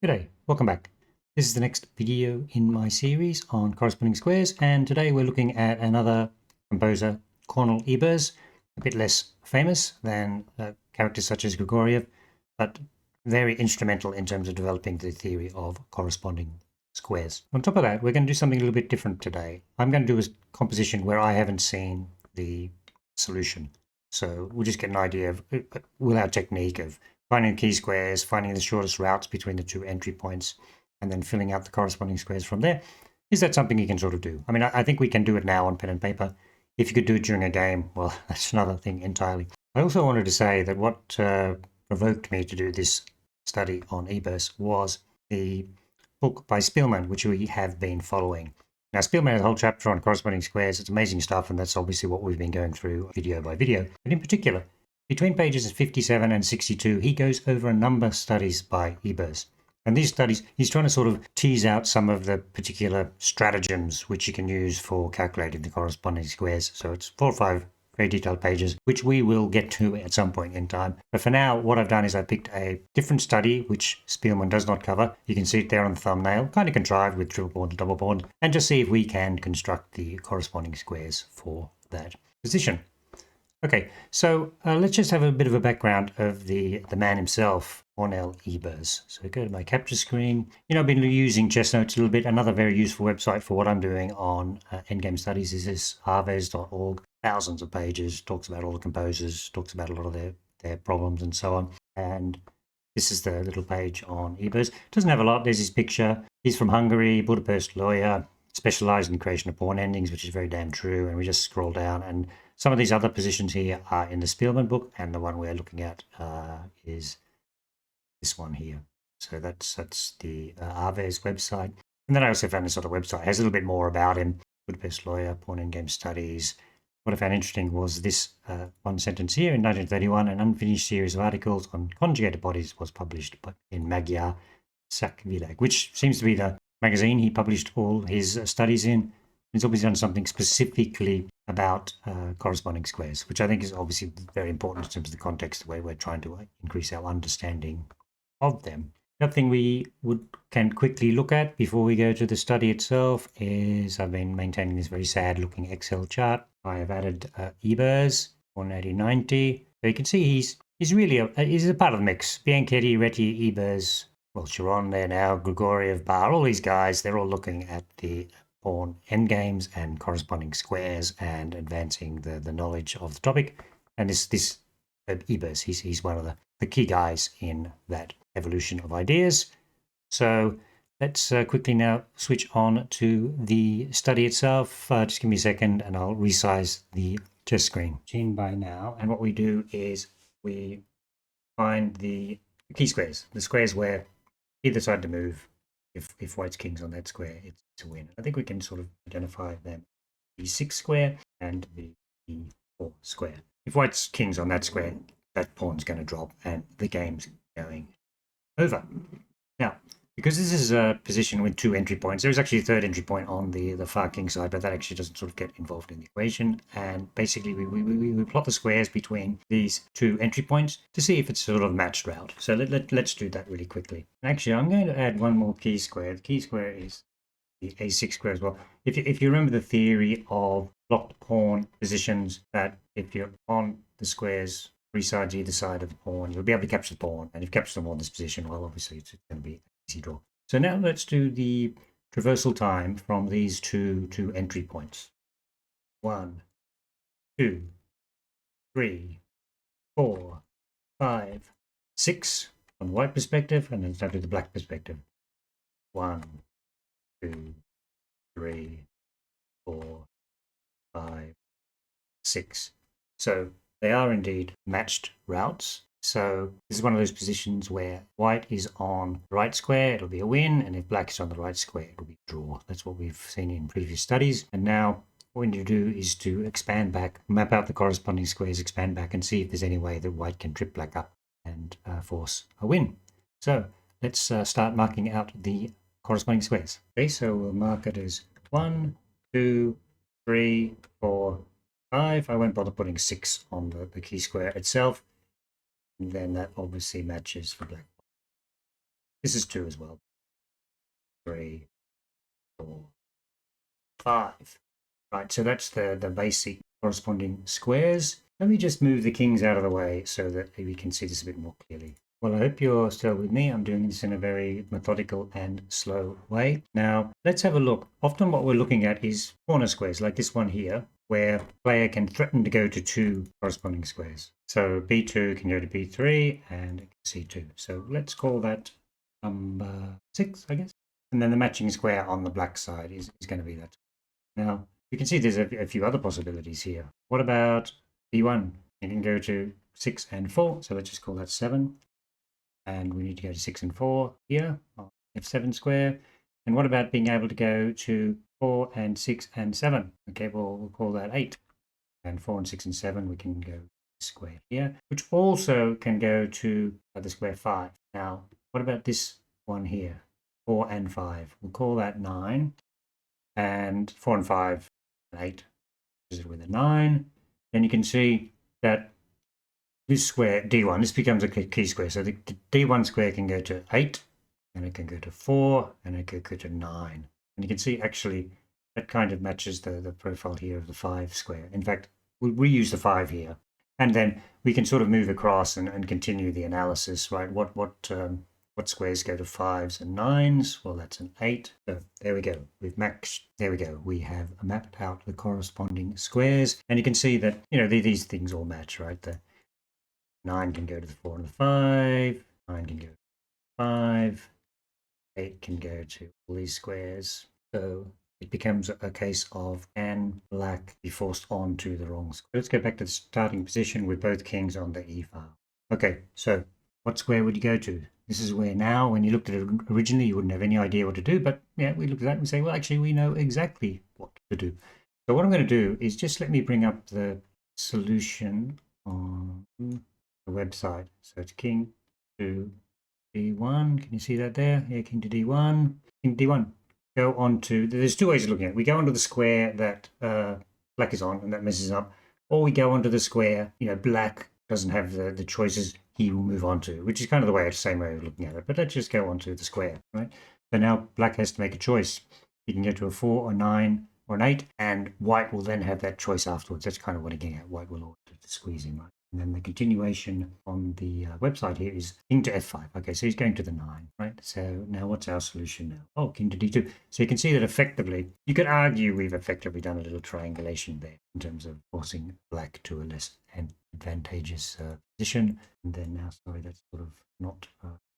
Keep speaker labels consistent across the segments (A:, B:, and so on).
A: G'day, welcome back. This is the next video in my series on corresponding squares, and today we're looking at another composer, Kornel Ebersz, a bit less famous than characters such as Grigoriev, but very instrumental in terms of developing the theory of corresponding squares. On top of that, we're going to do something a little bit different today. I'm going to do a composition where I haven't seen the solution. So we'll just get an idea of, with our technique of finding key squares, finding the shortest routes between the two entry points, and then filling out the corresponding squares from there. Is that something you can sort of do? I mean, I think we can do it now on pen and paper. If you could do it during a game, well, that's another thing entirely. I also wanted to say that what provoked me to do this study on Ebersz was the book by Spielmann, which we have been following. Now, Spielmann has a whole chapter on corresponding squares. It's amazing stuff, and that's obviously what we've been going through video by video. But in particular, between pages 57 and 62, he goes over a number of studies by Ebersz. And these studies, he's trying to sort of tease out some of the particular stratagems which you can use for calculating the corresponding squares. So it's 4 or 5 very detailed pages, which we will get to at some point in time. But for now, what I've done is I picked a different study, which Spielmann does not cover. You can see it there on the thumbnail, kind of contrived with triple bond and double bond, and just see if we can construct the corresponding squares for that position. Okay, so let's just have a bit of a background of the man himself, Kornel Ebersz. So go to my capture screen. You know, I've been using chess notes a little bit. Another very useful website for what I'm doing on endgame studies is this arves.org. Thousands of pages, talks about all the composers, talks about a lot of their problems and so on. And this is the little page on Ebersz. Doesn't have a lot. There's his picture. He's from Hungary, Budapest lawyer, specialized in the creation of pawn endings, which is very damn true. And we just scroll down, and some of these other positions here are in the Spielmann book, and the one we're looking at is this one here. So that's the Arves website. And then I also found this other website. It has a little bit more about him. Budapest lawyer, pawn endgame studies. What I found interesting was this one sentence here. In 1931, an unfinished series of articles on conjugated bodies was published in Magyar Szakvilág, which seems to be the magazine he published all his studies in. He's obviously done something specifically about corresponding squares, which I think is obviously very important in terms of the context, the way we're trying to increase our understanding of them. The other thing we can quickly look at before we go to the study itself is I've been maintaining this very sad looking Excel chart. I have added Ebersz, 1890. So you can see he's really he's a part of the mix. Bianchetti, Reti, Ebersz, well, Chiron there now, Grigoriev, Bar, all these guys, they're all looking at the pawn endgames and corresponding squares and advancing the knowledge of the topic. And this Ebersz, he's one of the key guys in that evolution of ideas. So let's quickly now switch on to the study itself. Just give me a second and I'll resize the chess screen. Gene by now, and what we do is we find the key squares, the squares where either side to move. If white's king's on that square, it's a win. I think we can sort of identify them: the E6 square and the E4 square. If white's king's on that square, that pawn's going to drop and the game's going over. Now, because this is a position with 2 entry points, there's actually a 3rd entry point on the far king side, but that actually doesn't sort of get involved in the equation. And basically, we plot the squares between these 2 entry points to see if it's sort of matched route. So let's do that really quickly. Actually, I'm going to add one more key square. The key square is the A6 square as well. If you remember the theory of blocked pawn positions, that if you're on the squares, 3 sides either side of the pawn, you'll be able to capture the pawn. And if you capture them on this position, well, obviously it's going to be an easy draw. So now let's do the traversal time from these two entry points. 1, 2, 3, 4, 5, 6 on the white perspective, and then start with the black perspective. 1, 2, 3, 4, 5, 6. So they are indeed matched routes. So this is one of those positions where white is on the right square, it'll be a win, and if black is on the right square, it'll be a draw. That's what we've seen in previous studies. And now what we need to do is to expand back, map out the corresponding squares, expand back, and see if there's any way that white can trip black up and force a win. So let's start marking out the corresponding squares. Okay, so we'll mark it as 1, 2, 3, 4, 5. I won't bother putting 6 on the key square itself. And then that obviously matches for black. This is 2 as well. 3, 4, 5. Right, so that's the basic corresponding squares. Let me just move the kings out of the way so that we can see this a bit more clearly. Well, I hope you're still with me. I'm doing this in a very methodical and slow way. Now, let's have a look. Often what we're looking at is corner squares, like this one here, where player can threaten to go to 2 corresponding squares. So B2 can go to B3 and C2. So let's call that number 6, I guess. And then the matching square on the black side is going to be that. Now, you can see there's a few other possibilities here. What about B1? You can go to 6 and 4, so let's just call that 7. And we need to go to 6 and 4 here on F7 square. And what about being able to go to 4 and 6 and 7? Okay, well, we'll call that 8. And 4 and 6 and 7, we can go square here, which also can go to the square 5. Now, what about this one here? 4 and 5. We'll call that 9. And 4 and 5 and 8 is with a 9. Then you can see that this square D1, this becomes a key square. So the D1 square can go to 8, and it can go to 4, and it can go to 9. And you can see actually that kind of matches the profile here of the 5 square. In fact, we'll reuse the 5 here. And then we can sort of move across and continue the analysis, right? What squares go to 5s and 9s? Well, that's an 8. So there we go. We've matched. There we go. We have mapped out the corresponding squares. And you can see that, these things all match, right? The 9 can go to the 4 and the 5. 9 can go to 5. 8 can go to all these squares. So it becomes a case of can black be forced onto the wrong square? Let's go back to the starting position with both kings on the E file. Okay, so what square would you go to? This is where now, when you looked at it originally, you wouldn't have any idea what to do. But yeah, we look at that and we say, well, actually, we know exactly what to do. So what I'm going to do is just let me bring up the solution on the website. So it's king to D1. Can you see that there? Yeah, king to D1. King to D1. Go on to, there's 2 ways of looking at it. We go onto the square that black is on and that messes up. Or we go onto the square, black doesn't have the choices he will move on to, which is kind of the same way of looking at it. But let's just go onto the square, right? So now black has to make a choice. He can go to a 4 or 9 or an 8, and white will then have that choice afterwards. That's kind of what I'm getting at. White will always have to squeeze in, right? And then the continuation on the website here is king to F5. Okay, so he's going to the 9, right? So now what's our solution now? Oh, king to D2. So you can see that effectively, you could argue we've effectively done a little triangulation there in terms of forcing black to a less advantageous position. And then now, sorry, that's sort of not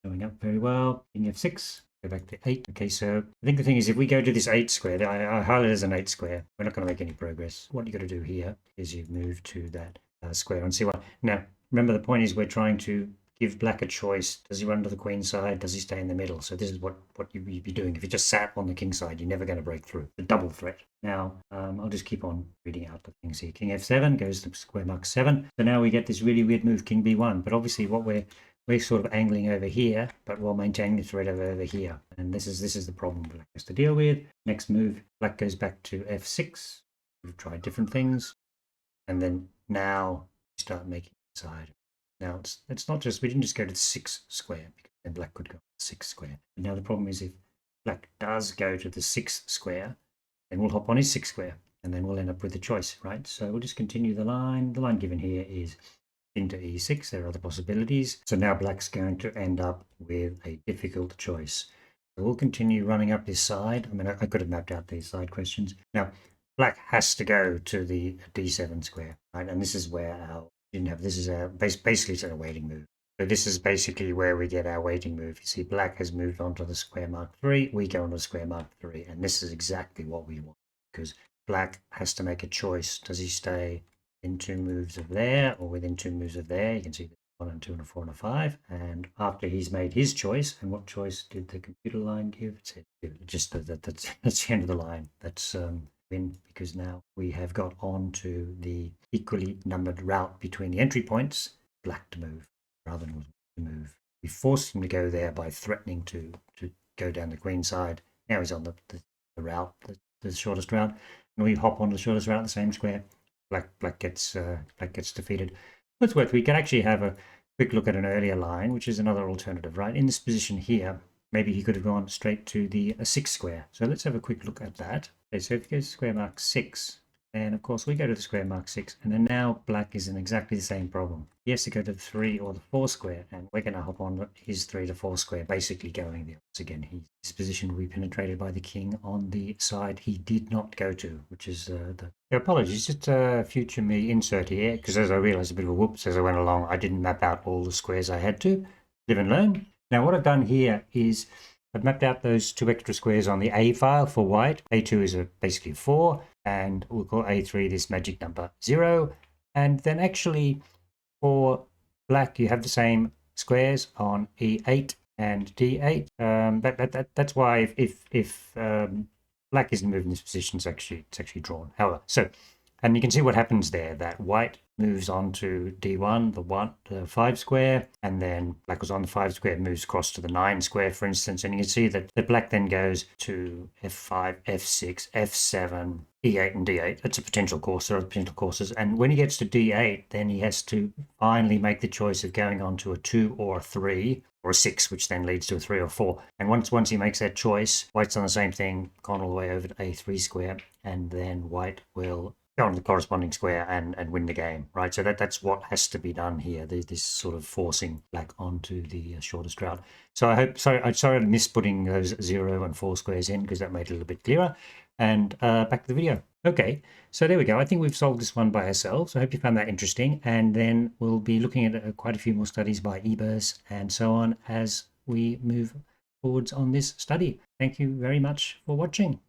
A: showing up very well. King F6. Go back to 8. Okay, so I think the thing is, if we go to this 8 square, I highlight it as an 8 square, we're not going to make any progress. What you got to do here is you move to that square and see what. Now, remember the point is we're trying to give black a choice. Does he run to the queen side? Does he stay in the middle? So this is what you'd be doing. If you just sat on the king side, you're never going to break through. The double threat. Now, I'll just keep on reading out the things here. King F7 goes to square mark 7. So now we get this really weird move, king B1. But obviously what we're sort of angling over here, but while maintaining the threat over here. And this is the problem black has to deal with. Next move, black goes back to F6. We've tried different things. And then now we start making the side. Now it's not just, we didn't just go to the 6 square, because then black could go to the 6 square. But now the problem is if black does go to the 6 square, then we'll hop on his 6 square, and then we'll end up with the choice, right? So we'll just continue the line. The line given here is into E6. There are other possibilities. So now black's going to end up with a difficult choice. So we'll continue running up this side. I mean, I could have mapped out these side questions. Now, black has to go to the D7 square, right? And this is where this is basically it's a waiting move. So this is basically where we get our waiting move. You see, black has moved on to the square mark 3. We go on to square mark 3. And this is exactly what we want, because black has to make a choice. Does he stay in 2 moves of there or within 2 moves of there? You can see 1 and 2 and a 4 and a 5. And after he's made his choice, and what choice did the computer line give? It said just that's the end of the line. That's win, because now we have got on to the equally numbered route between the entry points. Black to move rather than to move. We forced him to go there by threatening to go down the queen side. Now he's on the route, the shortest route, and we hop on the shortest route, the same square. Black gets defeated. What's worth, we can actually have a quick look at an earlier line, which is another alternative, right? In this position here, maybe he could have gone straight to the 6 square. So let's have a quick look at that. Okay, so if you go to square mark 6, and of course we go to the square mark 6, and then now black is in exactly the same problem. He has to go to the 3 or the 4 square, and we're going to hop on his 3 to 4 square, basically going there. Once again, his position will be penetrated by the king on the side he did not go to, which is the... Apologies, just future me insert here, because as I realized a bit of a whoops as I went along, I didn't map out all the squares I had to. Live and learn. Now what I've done here is I've mapped out those 2 extra squares on the A file for white. A2 is basically 4, and we'll call A3 this magic number 0. And then actually for black, you have the same squares on E8 and D8. That's why if black isn't moving this position, it's actually drawn. However, so, and you can see what happens there, that white moves on to D1, the 5 square, and then black was on the 5 square, moves across to the 9 square, for instance, and you can see that the black then goes to F5, F6, F7, E8 and D8. That's a potential course. There are potential courses. And when he gets to D8, then he has to finally make the choice of going on to a 2 or a 3 or a 6, which then leads to a 3 or 4. And once he makes that choice, white's on the same thing, gone all the way over to A3 square, and then white will go on to the corresponding square and win the game, right? So that's what has to be done here. There's this sort of forcing black onto the shortest route. So I'm sorry I missed putting those 0 and 4 squares in, because that made it a little bit clearer. And back to the video. Okay, so there we go. I think we've solved this one by ourselves. I hope you found that interesting. And then we'll be looking at quite a few more studies by Ebersz and so on as we move forwards on this study. Thank you very much for watching.